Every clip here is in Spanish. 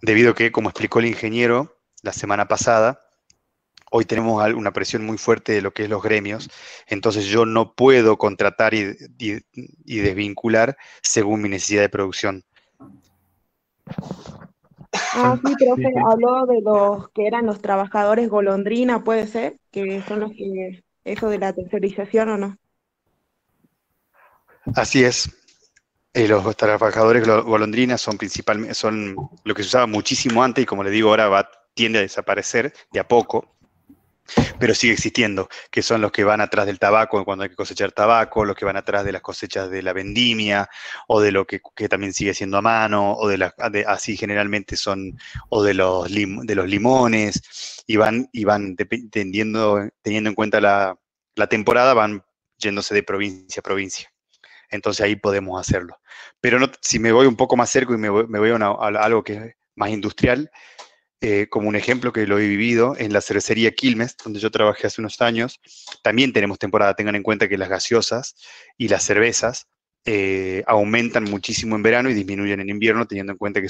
debido a que, como explicó el ingeniero la semana pasada, hoy tenemos una presión muy fuerte de lo que es los gremios, entonces yo no puedo contratar y desvincular según mi necesidad de producción. Ah, sí, profe, Sí, sí. habló de los que eran los trabajadores golondrina, puede ser, que son los que, eso de la tercerización o no. Así es. Los trabajadores golondrinas son principalmente, son lo que se usaba muchísimo antes y como le digo ahora tiende a desaparecer de a poco, pero sigue existiendo, que son los que van atrás del tabaco cuando hay que cosechar tabaco, los que van atrás de las cosechas de la vendimia, o de lo que también sigue siendo a mano, o así generalmente son, o de los limones, teniendo en cuenta la temporada, van yéndose de provincia a provincia. Entonces ahí podemos hacerlo. Pero no, si me voy un poco más cerca y me voy a algo que es más industrial, como un ejemplo que lo he vivido en la cervecería Quilmes, donde yo trabajé hace unos años, también tenemos temporada. Tengan en cuenta que las gaseosas y las cervezas aumentan muchísimo en verano y disminuyen en invierno, teniendo en cuenta que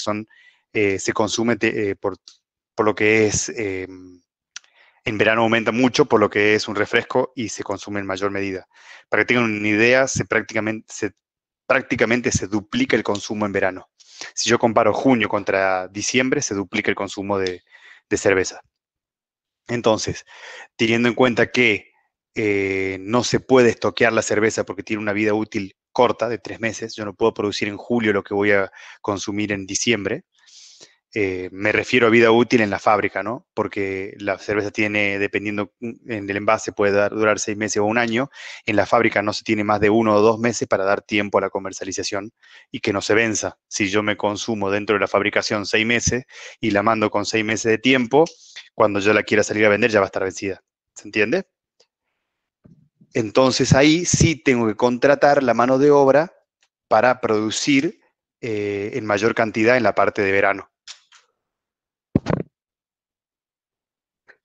se consume por lo que es, en verano aumenta mucho, por lo que es un refresco y se consume en mayor medida. Para que tengan una idea, prácticamente se duplica el consumo en verano. Si yo comparo junio contra diciembre, se duplica el consumo de cerveza. Entonces, teniendo en cuenta que no se puede estoquear la cerveza porque tiene una vida útil corta de 3 meses, yo no puedo producir en julio lo que voy a consumir en diciembre. Me refiero a vida útil en la fábrica, ¿no? Porque la cerveza tiene, dependiendo en el envase, puede durar 6 meses o un año. En la fábrica no se tiene más de 1 o 2 meses para dar tiempo a la comercialización y que no se venza. Si yo me consumo dentro de la fabricación 6 meses y la mando con 6 meses de tiempo, cuando yo la quiera salir a vender ya va a estar vencida. ¿Se entiende? Entonces ahí sí tengo que contratar la mano de obra para producir en mayor cantidad en la parte de verano.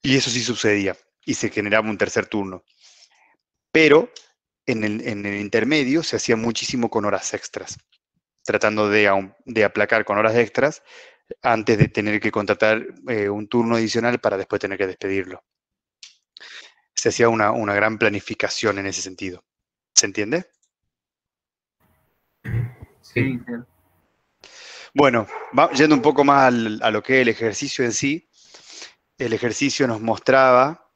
Y eso sí sucedía, y se generaba un tercer turno. Pero en el intermedio se hacía muchísimo con horas extras, tratando de aplacar con horas extras antes de tener que contratar un turno adicional para después tener que despedirlo. Se hacía una gran planificación en ese sentido. ¿Se entiende? Sí, Bueno, yendo un poco más a lo que es el ejercicio en sí, el ejercicio nos mostraba,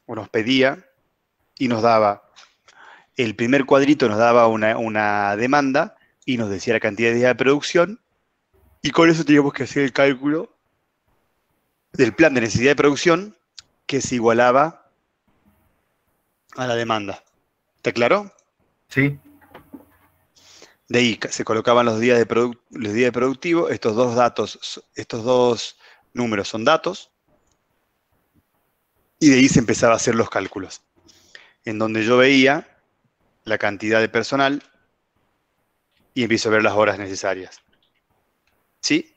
o nos pedía, y nos daba. El primer cuadrito nos daba una demanda y nos decía la cantidad de días de producción, y con eso teníamos que hacer el cálculo del plan de necesidad de producción que se igualaba a la demanda. ¿Está claro? sí, De ahí se colocaban los días de productivo. Estos dos números son datos, y de ahí se empezaba a hacer los cálculos, en donde yo veía la cantidad de personal y empiezo a ver las horas necesarias. ¿Sí?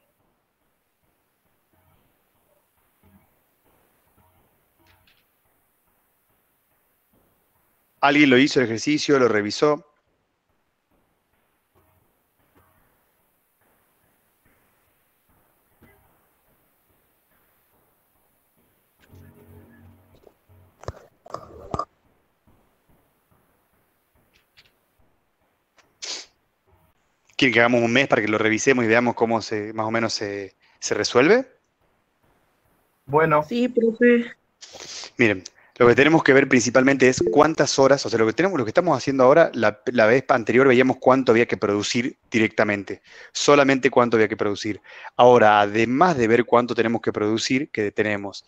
¿Alguien lo hizo el ejercicio, lo revisó? ¿Quieren que hagamos un mes para que lo revisemos y veamos cómo más o menos se resuelve? bueno, Sí, profe. Miren, lo que tenemos que ver principalmente es cuántas horas, o sea, lo que estamos haciendo ahora, la vez anterior veíamos cuánto había que producir directamente, solamente cuánto había que producir. Ahora, además de ver cuánto tenemos que producir, que tenemos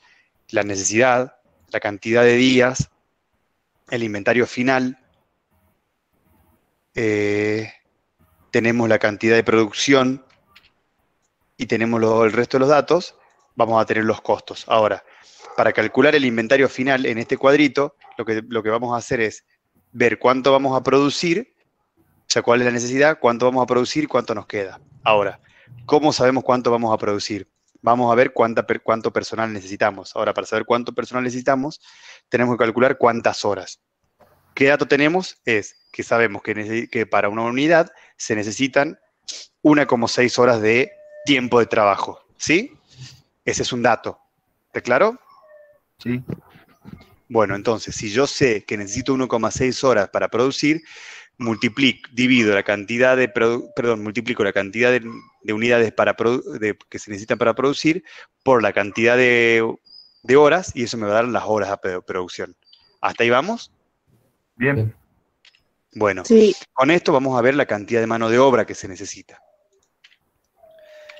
la necesidad, la cantidad de días, el inventario final, eh, tenemos la cantidad de producción y tenemos el resto de los datos, vamos a tener los costos. Ahora, para calcular el inventario final en este cuadrito, lo que vamos a hacer es ver cuánto vamos a producir, o sea, cuál es la necesidad, cuánto vamos a producir y cuánto nos queda. Ahora, ¿cómo sabemos cuánto vamos a producir? Vamos a ver cuánto personal necesitamos. Ahora, para saber cuánto personal necesitamos, tenemos que calcular cuántas horas. ¿Qué dato tenemos? Es que sabemos que para una unidad se necesitan 1,6 horas de tiempo de trabajo, ¿sí? Ese es un dato. ¿Está claro? Sí. Bueno, entonces, si yo sé que necesito 1,6 horas para producir, divido la cantidad de, multiplico la cantidad de unidades que se necesitan para producir por la cantidad de horas y eso me va a dar las horas de producción. ¿Hasta ahí vamos? Bien. Bueno, Sí, con esto vamos a ver la cantidad de mano de obra que se necesita.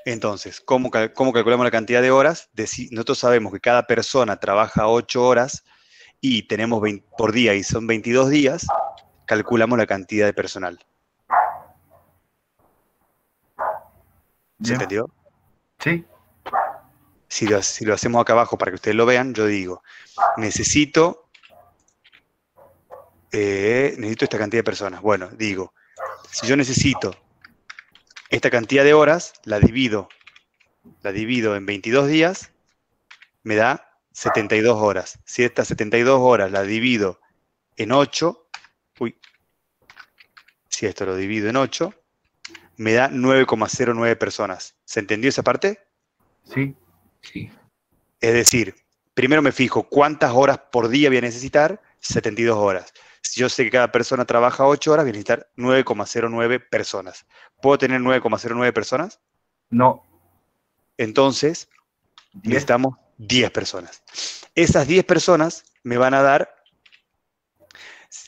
Entonces, ¿cómo calculamos la cantidad de horas? Nosotros sabemos que cada persona trabaja 8 horas y tenemos 20 por día y son 22 días, calculamos la cantidad de personal. ¿Se Bien. entendió? Sí. Si lo hacemos acá abajo para que ustedes lo vean, yo digo, necesito esta cantidad de personas. Bueno, digo, si yo necesito esta cantidad de horas, la divido en 22 días, me da 72 horas. Si estas 72 horas la divido en 8, si esto lo divido en 8, me da 9,09 personas. ¿Se entendió esa parte? Sí. Sí. Es decir, primero me fijo cuántas horas por día voy a necesitar, 72 horas. Si yo sé que cada persona trabaja 8 horas, voy a necesitar 9,09 personas. ¿Puedo tener 9,09 personas? No. Entonces, 10. necesitamos 10 personas. Esas 10 personas me van a dar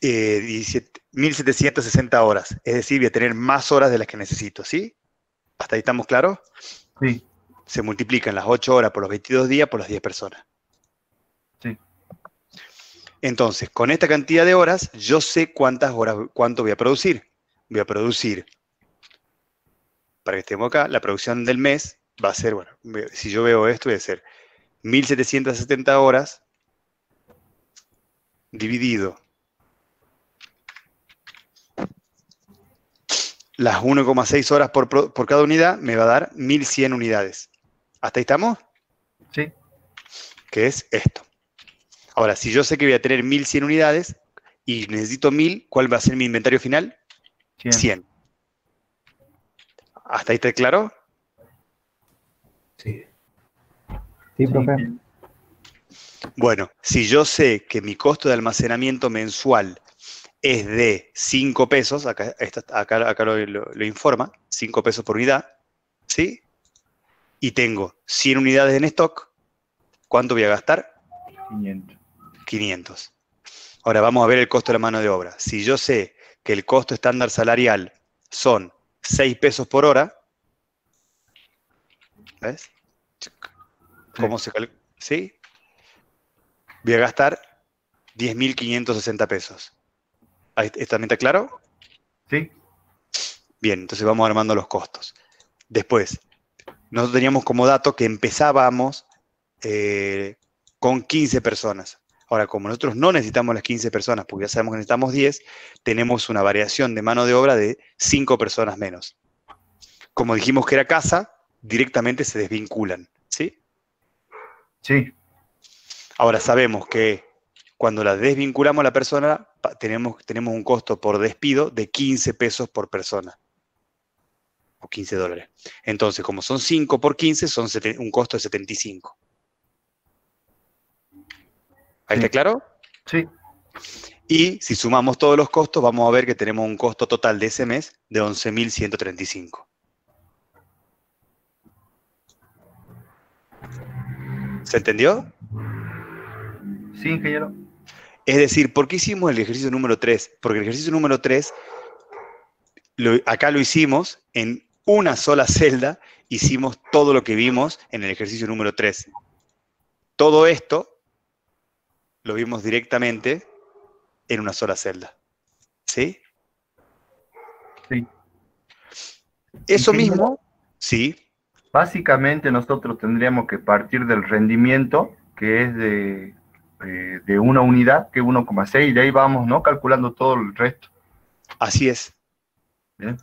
1.760 horas. Es decir, voy a tener más horas de las que necesito, ¿sí? ¿Hasta ahí estamos claros? Sí. Se multiplican las 8 horas por los 22 días por las 10 personas. Sí. Entonces, con esta cantidad de horas, yo sé cuánto voy a producir. Voy a producir, para que estemos acá, la producción del mes va a ser, bueno, si yo veo esto, voy a ser 1.770 horas dividido las 1,6 horas por cada unidad, me va a dar 1.100 unidades. ¿Hasta ahí estamos? Sí. Que es esto. Ahora, si yo sé que voy a tener 1.100 unidades y necesito 1.000, ¿cuál va a ser mi inventario final? 100. 100. ¿Hasta ahí está claro? Sí. Sí, profe. Bueno, si yo sé que mi costo de almacenamiento mensual es de 5 pesos, acá lo informa, 5 pesos por unidad, ¿sí? Y tengo 100 unidades en stock, ¿cuánto voy a gastar? 500. 500. Ahora vamos a ver el costo de la mano de obra. Si yo sé que el costo estándar salarial son 6 pesos por hora, ¿ves? ¿Cómo se calcula? ¿Sí? Voy a gastar 10.560 pesos. ¿Está bien claro? Sí. Bien, entonces vamos armando los costos. Después, nosotros teníamos como dato que empezábamos con 15 personas. Ahora, como nosotros no necesitamos las 15 personas, porque ya sabemos que necesitamos 10, tenemos una variación de mano de obra de 5 personas menos. Como dijimos que era casa, directamente se desvinculan, ¿sí? Sí. Ahora sabemos que cuando la desvinculamos a la persona, tenemos un costo por despido de 15 pesos por persona. O 15 dólares. Entonces, como son 5 por 15, son un costo de 75. ¿Ahí Sí. está claro? Sí. Y si sumamos todos los costos, vamos a ver que tenemos un costo total de ese mes de 11.135. ¿Se entendió? Sí, ingeniero. Es decir, ¿por qué hicimos el ejercicio número 3? Porque el ejercicio número 3, acá lo hicimos en una sola celda, hicimos todo lo que vimos en el ejercicio número 3. Todo esto lo vimos directamente en una sola celda. ¿Sí? Sí. Eso Ingeniero, mismo, sí, básicamente nosotros tendríamos que partir del rendimiento, que es de una unidad, que es 1,6, y de ahí vamos, ¿no? Calculando todo el resto. así es. Bien.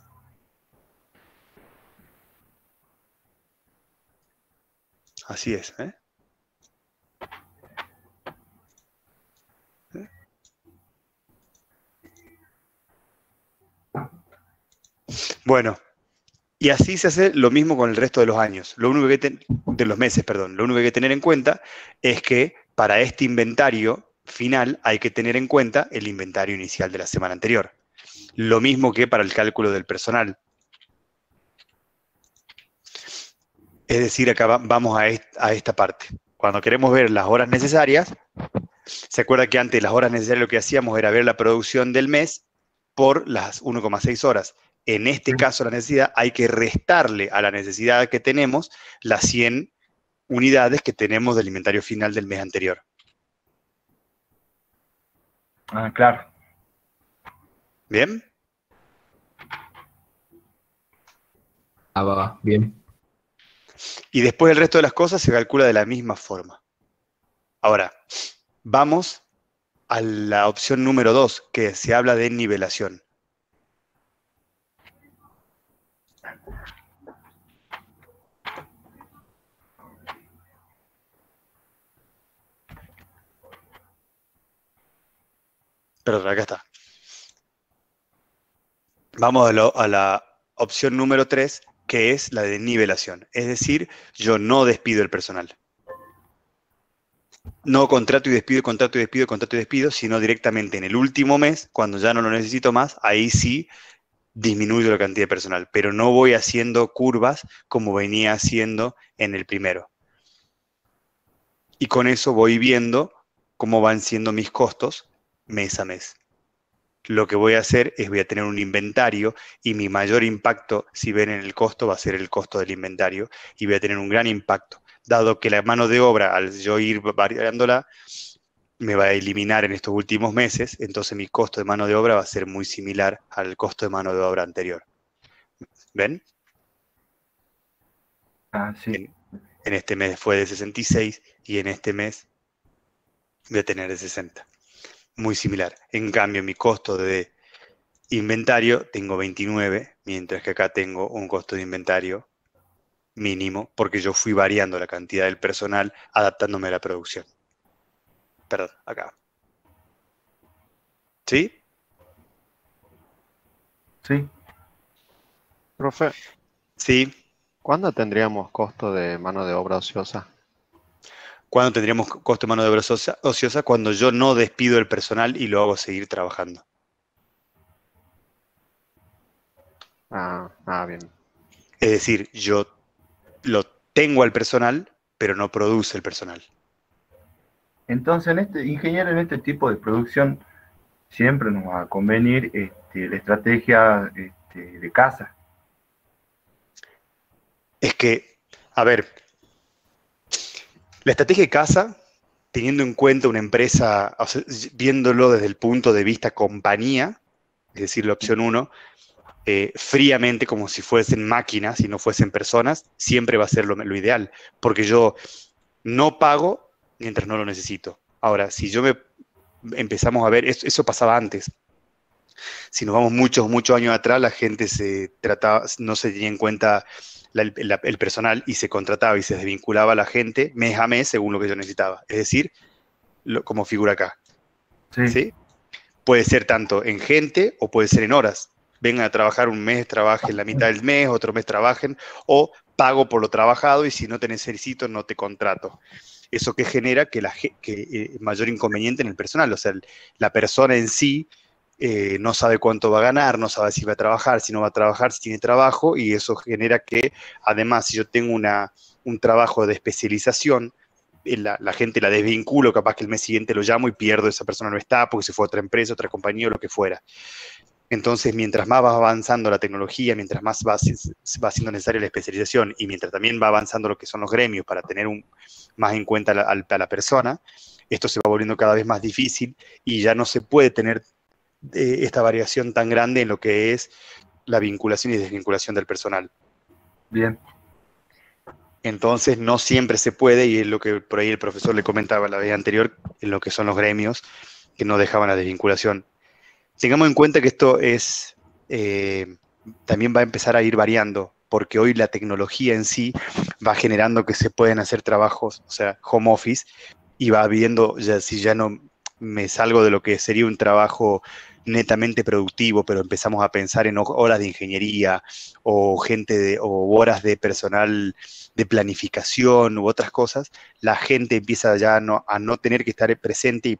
Así es. ¿Eh? Bueno, Y así se hace lo mismo con el resto de los años. Lo único de los meses, perdón. Lo único que hay que tener en cuenta es que para este inventario final hay que tener en cuenta el inventario inicial de la semana anterior. Lo mismo que para el cálculo del personal. Es decir, acá vamos a esta parte. Cuando queremos ver las horas necesarias, se acuerda que antes las horas necesarias lo que hacíamos era ver la producción del mes por las 1,6 horas. En este caso, la necesidad, hay que restarle a la necesidad que tenemos las 100 unidades que tenemos del inventario final del mes anterior. Ah, claro. ¿Bien? Va, bien. Y después el resto de las cosas se calcula de la misma forma. Ahora, vamos a la opción número 2, que se habla de nivelación. Perdón, acá está. Vamos a la opción número 3, que es la de nivelación. Es decir, yo no despido el personal. No contrato y despido, contrato y despido, contrato y despido, sino directamente en el último mes, cuando ya no lo necesito más, ahí sí disminuyo la cantidad de personal. Pero no voy haciendo curvas como venía haciendo en el primero. Y con eso voy viendo cómo van siendo mis costos mes a mes. Lo que voy a hacer es voy a tener un inventario y mi mayor impacto, si ven en el costo, va a ser el costo del inventario y voy a tener un gran impacto, dado que la mano de obra, al yo ir variándola, me va a eliminar en estos últimos meses, entonces mi costo de mano de obra va a ser muy similar al costo de mano de obra anterior. ¿Ven? Ah, sí. En este mes fue de 66 y en este mes voy a tener de 60. Muy similar. En cambio, mi costo de inventario tengo 29, mientras que acá tengo un costo de inventario mínimo, porque yo fui variando la cantidad del personal, adaptándome a la producción. Perdón, acá. ¿Sí? Sí. Profe, Sí. ¿cuándo tendríamos costo de mano de obra ociosa? ¿Cuándo tendríamos costo de mano de obra ociosa? Cuando yo no despido el personal y lo hago seguir trabajando. Bien. Es decir, yo lo tengo al personal, pero no produce el personal. Entonces, ingeniero, en este tipo de producción siempre nos va a convenir la estrategia de casa. Es que, a ver, la estrategia de casa, teniendo en cuenta una empresa, o sea, viéndolo desde el punto de vista compañía, es decir, la opción 1, fríamente, como si fuesen máquinas y no fuesen personas, siempre va a ser lo ideal, porque yo no pago mientras no lo necesito. Ahora, si empezamos a ver, eso pasaba antes. Si nos vamos muchos años atrás, la gente no se tenía en cuenta el personal y se contrataba y se desvinculaba a la gente mes a mes según lo que yo necesitaba. Es decir, como figura acá. Sí. ¿Sí? Puede ser tanto en gente o puede ser en horas. Vengan a trabajar un mes, trabajen la mitad del mes, otro mes trabajen, o pago por lo trabajado y si no te necesito, no te contrato. Eso que genera que mayor inconveniente en el personal. O sea, la persona en sí no sabe cuánto va a ganar, no sabe si va a trabajar, si no va a trabajar, si tiene trabajo, y eso genera que, además, si yo tengo un trabajo de especialización, la gente la desvinculo, capaz que el mes siguiente lo llamo y pierdo, esa persona no está porque se fue a otra empresa, otra compañía o lo que fuera. Entonces, mientras más va avanzando la tecnología, mientras más va siendo necesaria la especialización y mientras también va avanzando lo que son los gremios para tener más en cuenta a la persona, esto se va volviendo cada vez más difícil y ya no se puede tener esta variación tan grande en lo que es la vinculación y desvinculación del personal. Bien. Entonces, no siempre se puede, y es lo que por ahí el profesor le comentaba la vez anterior, en lo que son los gremios, que no dejaban la desvinculación. Tengamos en cuenta que esto también va a empezar a ir variando, porque hoy la tecnología en sí va generando que se pueden hacer trabajos, o sea, home office, y va viendo, si ya no me salgo de lo que sería un trabajo netamente productivo, pero empezamos a pensar en horas de ingeniería o o horas de personal de planificación u otras cosas, la gente empieza ya a no tener que estar presente y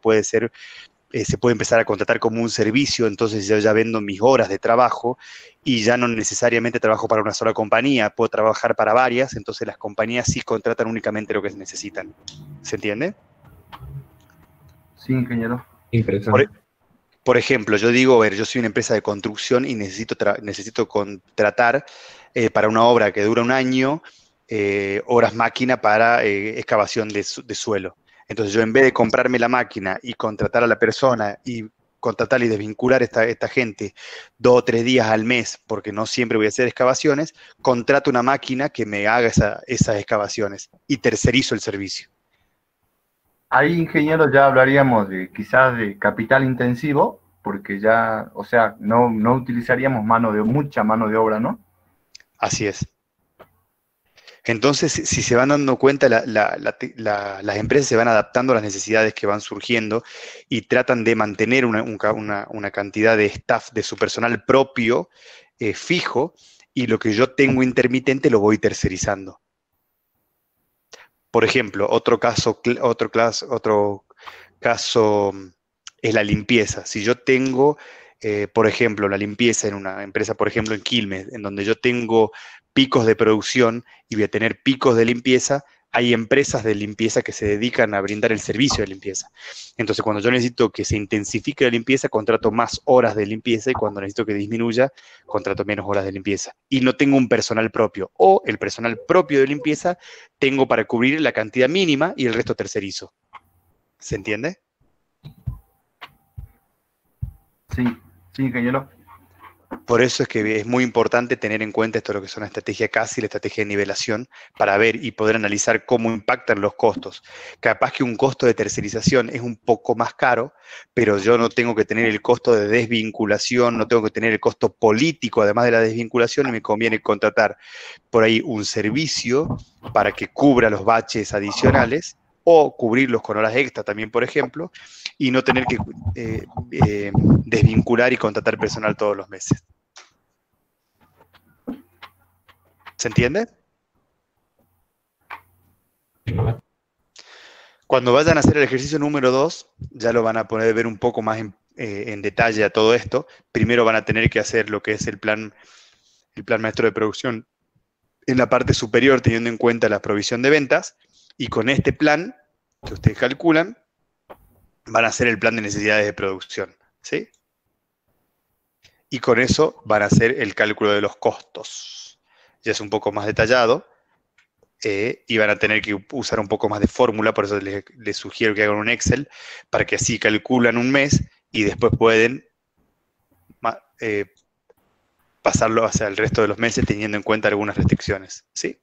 se puede empezar a contratar como un servicio. Entonces yo ya vendo mis horas de trabajo y ya no necesariamente trabajo para una sola compañía, puedo trabajar para varias, entonces las compañías sí contratan únicamente lo que necesitan. ¿Se entiende? Sí, ingeniero. Interesante. Por ejemplo, yo digo, a ver, yo soy una empresa de construcción y necesito contratar para una obra que dura un año, horas máquina para excavación de suelo. Entonces yo, en vez de comprarme la máquina y contratar a la persona y contratar y desvincular a esta gente 2 o 3 días al mes, porque no siempre voy a hacer excavaciones, contrato una máquina que me haga esas excavaciones y tercerizo el servicio. Ahí, ingeniero, ya hablaríamos quizás de capital intensivo, porque ya, o sea, no utilizaríamos mucha mano de obra, ¿no? Así es. Entonces, si se van dando cuenta, las empresas se van adaptando a las necesidades que van surgiendo y tratan de mantener una cantidad de staff, de su personal propio, fijo, y lo que yo tengo intermitente lo voy tercerizando. Por ejemplo, otro caso es la limpieza. Si yo tengo, por ejemplo, la limpieza en una empresa, por ejemplo, en Quilmes, en donde yo tengo picos de producción y voy a tener picos de limpieza, hay empresas de limpieza que se dedican a brindar el servicio de limpieza. Entonces, cuando yo necesito que se intensifique la limpieza, contrato más horas de limpieza, y cuando necesito que disminuya, contrato menos horas de limpieza. Y no tengo un personal propio. O el personal propio de limpieza tengo para cubrir la cantidad mínima y el resto tercerizo. ¿Se entiende? Sí, ingeniero. Por eso es que es muy importante tener en cuenta esto, lo que son la estrategia CASI y la estrategia de nivelación, para ver y poder analizar cómo impactan los costos. Capaz que un costo de tercerización es un poco más caro, pero yo no tengo que tener el costo de desvinculación, no tengo que tener el costo político, además de la desvinculación, y me conviene contratar por ahí un servicio para que cubra los baches adicionales, o cubrirlos con horas extra también, por ejemplo, y no tener que desvincular y contratar personal todos los meses. ¿Se entiende? Cuando vayan a hacer el ejercicio número 2, ya lo van a poder ver un poco más en detalle a todo esto. Primero van a tener que hacer lo que es el plan maestro de producción en la parte superior, teniendo en cuenta la provisión de ventas, y con este plan que ustedes calculan, van a hacer el plan de necesidades de producción, ¿sí? Y con eso van a hacer el cálculo de los costos. Ya es un poco más detallado, y van a tener que usar un poco más de fórmula, por eso les sugiero que hagan un Excel, para que así calculan un mes y después pueden pasarlo hacia el resto de los meses teniendo en cuenta algunas restricciones, ¿sí?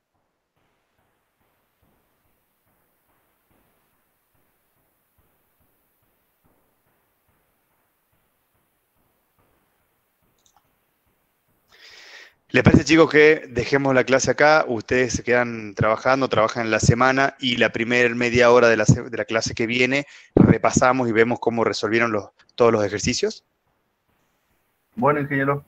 ¿Les parece, chicos, que dejemos la clase acá? Ustedes se quedan trabajando, trabajan en la semana, y la primera media hora de la clase que viene repasamos y vemos cómo resolvieron todos los ejercicios. Bueno, ingeniero.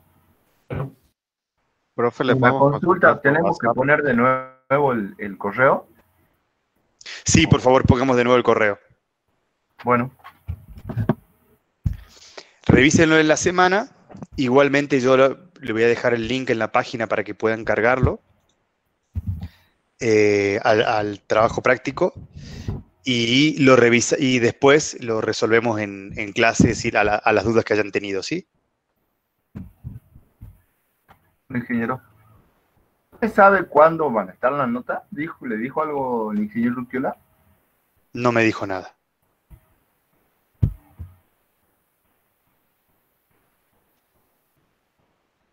Profe, ¿le Una podemos consulta, consultar por ¿tenemos que WhatsApp? poner de nuevo el correo? Sí, por favor, pongamos de nuevo el correo. Bueno, Revísenlo en la semana. Igualmente yo le voy a dejar el link en la página para que puedan cargarlo al trabajo práctico, y y después lo resolvemos en clase, es decir, a las dudas que hayan tenido, ¿sí? ingeniero. ¿Usted sabe cuándo van a estar las notas? ¿Le dijo algo el ingeniero Luquiola? No me dijo nada.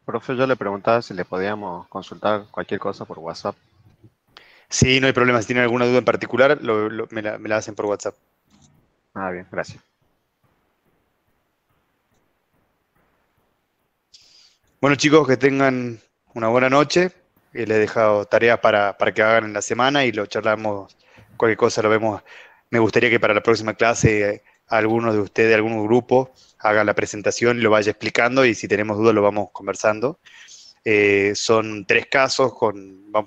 Profe, yo le preguntaba si le podíamos consultar cualquier cosa por WhatsApp. Sí, no hay problema. Si tienen alguna duda en particular, me la hacen por WhatsApp. Ah, bien, gracias. Bueno, chicos, que tengan una buena noche. Les he dejado tareas para que hagan en la semana y lo charlamos. Cualquier cosa lo vemos. Me gustaría que para la próxima clase algunos de ustedes, algún grupo, haga la presentación y lo vaya explicando, y si tenemos dudas lo vamos conversando. Son 3 casos,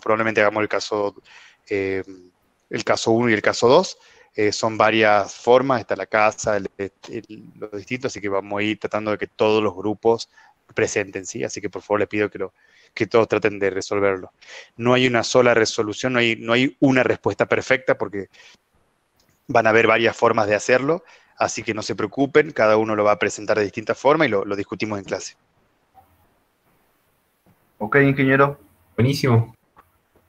probablemente hagamos el caso 1 y el caso 2. Son varias formas, está la casa, los distintos, así que vamos a ir tratando de que todos los grupos presenten, ¿sí? Así que por favor les pido que todos traten de resolverlo. No hay una sola resolución, no hay una respuesta perfecta, porque van a haber varias formas de hacerlo, así que no se preocupen, cada uno lo va a presentar de distinta forma y lo discutimos en clase. Ok, ingeniero. Buenísimo.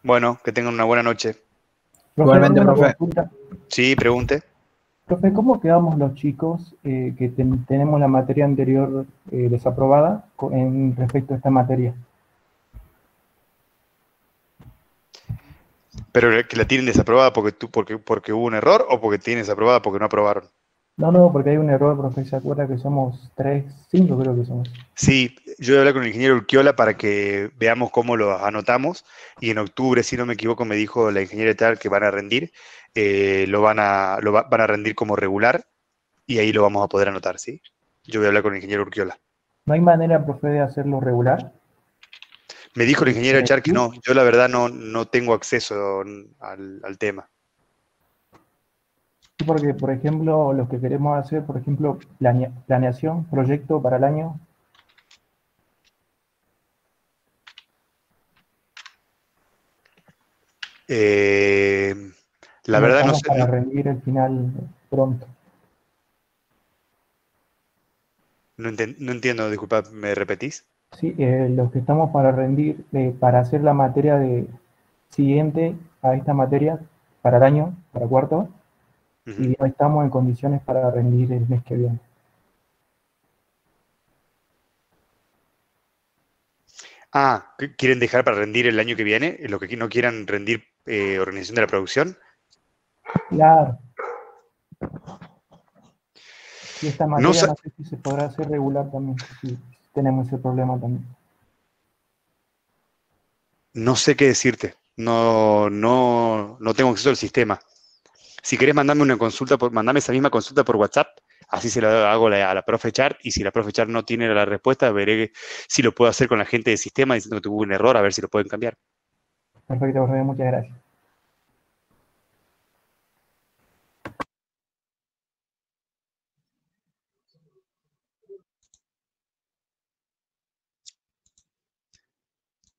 Bueno, que tengan una buena noche. Igualmente, una profe. consulta. Sí, pregunte. Profe, ¿cómo quedamos los chicos que tenemos la materia anterior desaprobada en respecto a esta materia? ¿Pero que la tienen desaprobada porque hubo un error, o porque tienen desaprobada porque no aprobaron? No, porque hay un error, profe. ¿Se acuerda que somos 5 creo que somos? Sí, yo voy a hablar con el ingeniero Urquiola para que veamos cómo lo anotamos, y en octubre, si no me equivoco, me dijo la ingeniera tal que van a rendir, van a rendir como regular, y ahí lo vamos a poder anotar, ¿sí? Yo voy a hablar con el ingeniero Urquiola. ¿No hay manera, profe, de hacerlo regular? Me dijo el ingeniero Echar que no, yo la verdad no tengo acceso al tema. Sí, porque, por ejemplo, los que queremos hacer, por ejemplo, planeación, proyecto para el año. La verdad no Estamos sé. para rendir el final pronto. No entiendo, disculpa, ¿me repetís? Sí, los que estamos para rendir, para hacer la materia siguiente a esta materia, para el año, para cuarto, Ujú. y no estamos en condiciones para rendir el mes que viene. ¿Quieren dejar para rendir el año que viene? Lo que no quieran rendir organización de la producción. Claro. Y esta No, materia no sé si se podrá hacer regular también, si tenemos ese problema también. no sé qué decirte. No tengo acceso al sistema. Si querés mandame una consulta, mandame esa misma consulta por WhatsApp, así se la hago a la profe Char, y si la profe Char no tiene la respuesta, veré si lo puedo hacer con la gente de sistema diciendo que tuvo un error, a ver si lo pueden cambiar. Perfecto, profe, muchas gracias.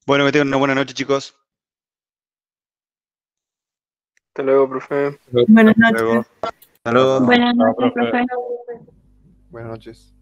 Bueno, que tengan una buena noche, chicos. Hasta luego, profe. Buenas Luego. noches. Hasta luego. Buenas Chao, noches, profe. profe. Buenas noches.